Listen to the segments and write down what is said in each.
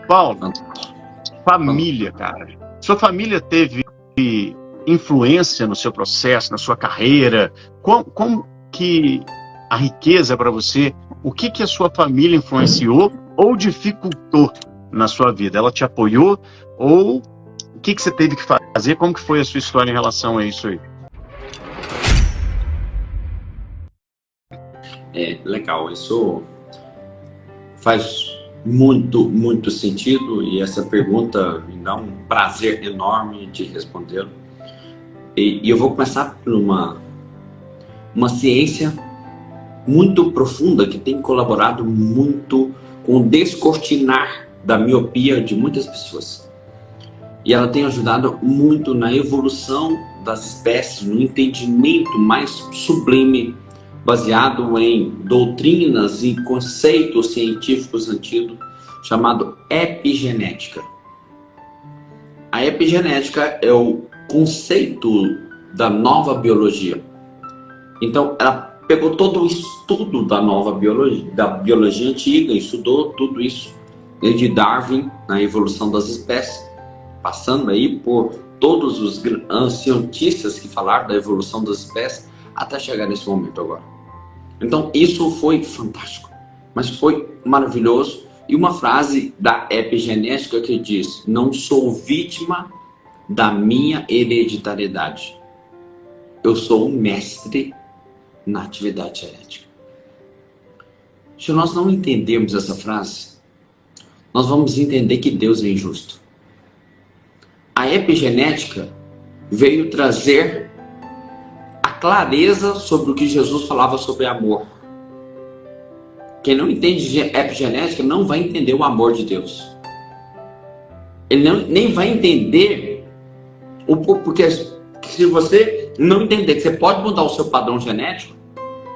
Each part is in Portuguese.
Paulo, família, cara. Sua família teve influência no seu processo, na sua carreira? Como que a riqueza para você, o que a sua família influenciou ou dificultou na sua vida? Ela te apoiou ou o que você teve que fazer? Como que foi a sua história em relação a isso aí? Legal, isso faz muito sentido e essa pergunta me dá um prazer enorme de respondê-lo. E eu vou começar por uma ciência muito profunda que tem colaborado muito com o descortinar da miopia de muitas pessoas. E ela tem ajudado muito na evolução das espécies, no entendimento mais sublime, baseado em doutrinas e conceitos científicos antigos, chamado epigenética. A epigenética é o conceito da nova biologia. Então, ela pegou todo o estudo da nova biologia, da biologia antiga, estudou tudo isso, desde Darwin, na evolução das espécies, passando aí por todos os cientistas que falaram da evolução das espécies, até chegar nesse momento agora. Então, isso foi fantástico, mas foi maravilhoso. E uma frase da epigenética que diz: não sou vítima da minha hereditariedade. Eu sou um mestre na atividade genética. Se nós não entendermos essa frase, nós vamos entender que Deus é injusto. A epigenética veio trazer a clareza sobre o que Jesus falava sobre amor. Quem não entende epigenética não vai entender o amor de Deus. Ele nem vai entender porque se você não entender que você pode mudar o seu padrão genético,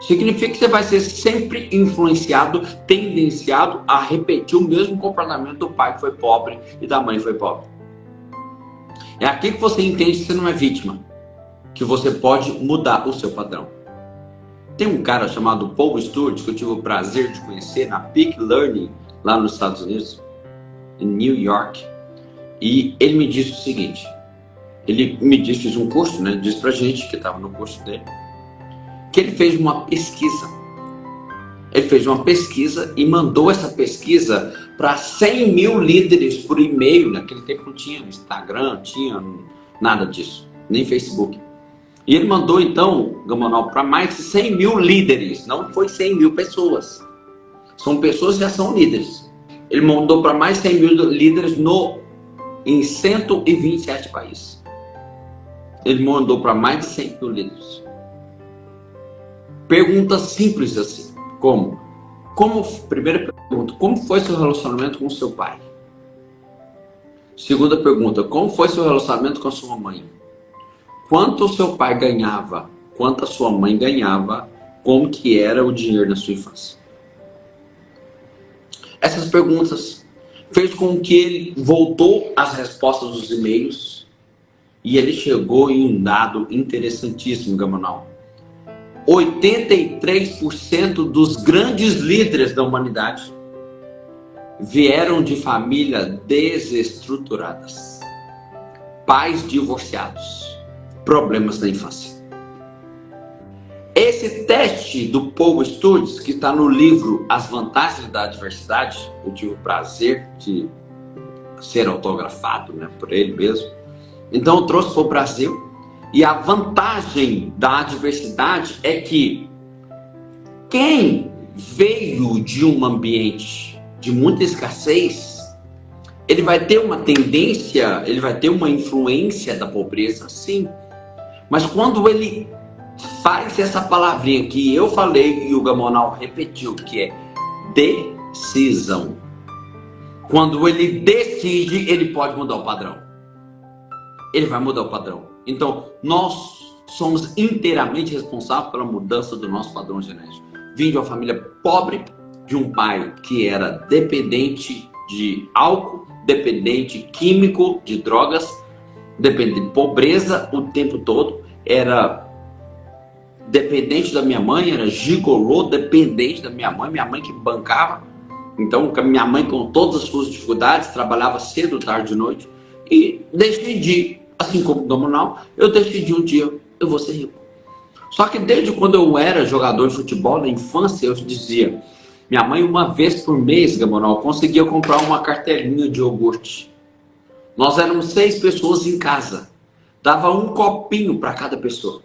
significa que você vai ser sempre influenciado, tendenciado a repetir o mesmo comportamento do pai que foi pobre e da mãe que foi pobre. É aqui que você entende que você não é vítima, que você pode mudar o seu padrão. Tem um cara chamado Paul Stewart, que eu tive o prazer de conhecer na Peak Learning, lá nos Estados Unidos, em New York, e ele me disse o seguinte, ele me disse, fiz um curso, né, disse pra gente que estava no curso dele, que ele fez uma pesquisa. Ele fez uma pesquisa e mandou essa pesquisa para 100 mil líderes por e-mail. Naquele tempo não tinha Instagram, não tinha nada disso, nem Facebook. E ele mandou então, Gamonal, para mais de 100 mil líderes. Não foi 100 mil pessoas. São pessoas que já são líderes. Ele mandou para mais de 100 mil líderes em 127 países. Ele mandou para mais de 100 mil líderes. Perguntas simples assim, primeira pergunta, como foi seu relacionamento com seu pai? Segunda pergunta, como foi seu relacionamento com a sua mãe? Quanto o seu pai ganhava? Quanto a sua mãe ganhava? Como que era o dinheiro na sua infância? Essas perguntas fez com que ele voltou às respostas dos e-mails e ele chegou em um dado interessantíssimo, Gamonal. 83% dos grandes líderes da humanidade vieram de famílias desestruturadas, pais divorciados, problemas na infância. Esse teste do Paul Stewart, que está no livro As Vantagens da Adversidade, eu tive o prazer de ser autografado, né, por ele mesmo. Então eu trouxe para o Brasil. E a vantagem da adversidade é que quem veio de um ambiente de muita escassez, ele vai ter uma tendência, ele vai ter uma influência da pobreza, sim. Mas quando ele faz essa palavrinha que eu falei e o Gamonal repetiu, que é decisão. Quando ele decide, ele pode mudar o padrão. Ele vai mudar o padrão. Então, nós somos inteiramente responsáveis pela mudança do nosso padrão genético. Vim de uma família pobre, de um pai que era dependente de álcool, dependente químico, de drogas, dependente de pobreza o tempo todo, era dependente da minha mãe, era gigolô, dependente da minha mãe que bancava. Então, com a minha mãe, com todas as suas dificuldades, trabalhava cedo, tarde e noite, e decidi, assim como o Gamonal, eu decidi um dia, eu vou ser rico. Só que desde quando eu era jogador de futebol, na infância, eu dizia, minha mãe uma vez por mês, Gamonal, conseguia comprar uma cartelinha de iogurte. Nós éramos 6 pessoas em casa, dava um copinho para cada pessoa.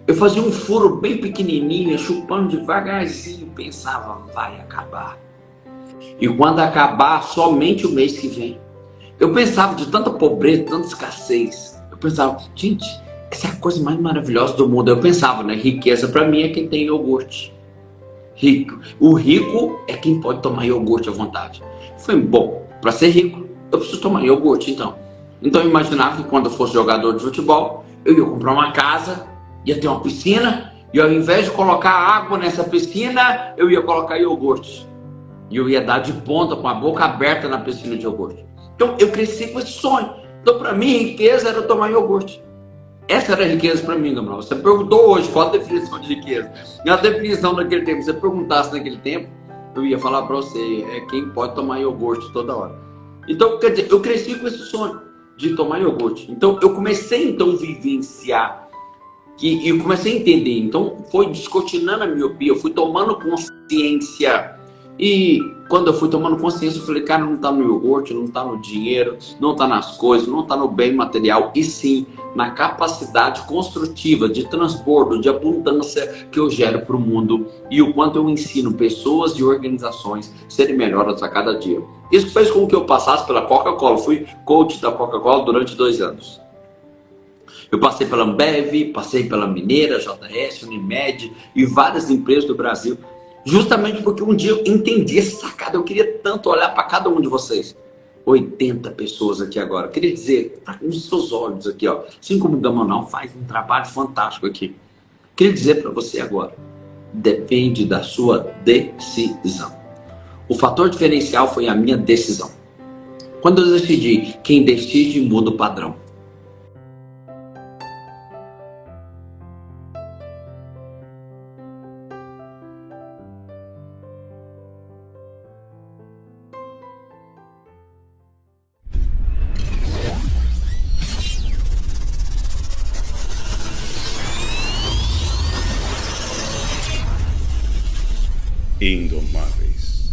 Eu fazia um furo bem pequenininho, chupando devagarzinho, pensava, vai acabar. E quando acabar, somente o mês que vem. Eu pensava de tanta pobreza, tanta escassez. Eu pensava, gente, essa é a coisa mais maravilhosa do mundo. Eu pensava, né? Riqueza para mim é quem tem iogurte. Rico. O rico é quem pode tomar iogurte à vontade. Foi bom, para ser rico, eu preciso tomar iogurte, então. Então eu imaginava que quando eu fosse jogador de futebol, eu ia comprar uma casa, ia ter uma piscina, e ao invés de colocar água nessa piscina, eu ia colocar iogurte. E eu ia dar de ponta com a boca aberta na piscina de iogurte. Então eu cresci com esse sonho. Então para mim, riqueza era tomar iogurte. Essa era a riqueza para mim, Gabriel. Você perguntou hoje qual a definição de riqueza. E a definição daquele tempo, se você perguntasse naquele tempo, eu ia falar para você, é quem pode tomar iogurte toda hora. Então, quer dizer, eu cresci com esse sonho de tomar iogurte. Então eu comecei a vivenciar e eu comecei a entender. Então foi descortinando a miopia, eu fui tomando consciência. E quando eu fui tomando consciência, eu falei, cara, não está no iogurte, não está no dinheiro, não está nas coisas, não está no bem material, e sim na capacidade construtiva de transbordo, de abundância que eu gero para o mundo e o quanto eu ensino pessoas e organizações serem melhores a cada dia. Isso fez com que eu passasse pela Coca-Cola. Fui coach da Coca-Cola durante 2 anos. Eu passei pela Ambev, passei pela Mineira, JS, Unimed e várias empresas do Brasil. Justamente porque um dia eu entendi essa sacada. Eu queria tanto olhar para cada um de vocês. 80 pessoas aqui agora. Eu queria dizer, nos seus olhos aqui, ó, assim como o Gamonal faz um trabalho fantástico aqui. Eu queria dizer para você agora, depende da sua decisão. O fator diferencial foi a minha decisão. Quando eu decidi, quem decide muda o padrão. Indomáveis.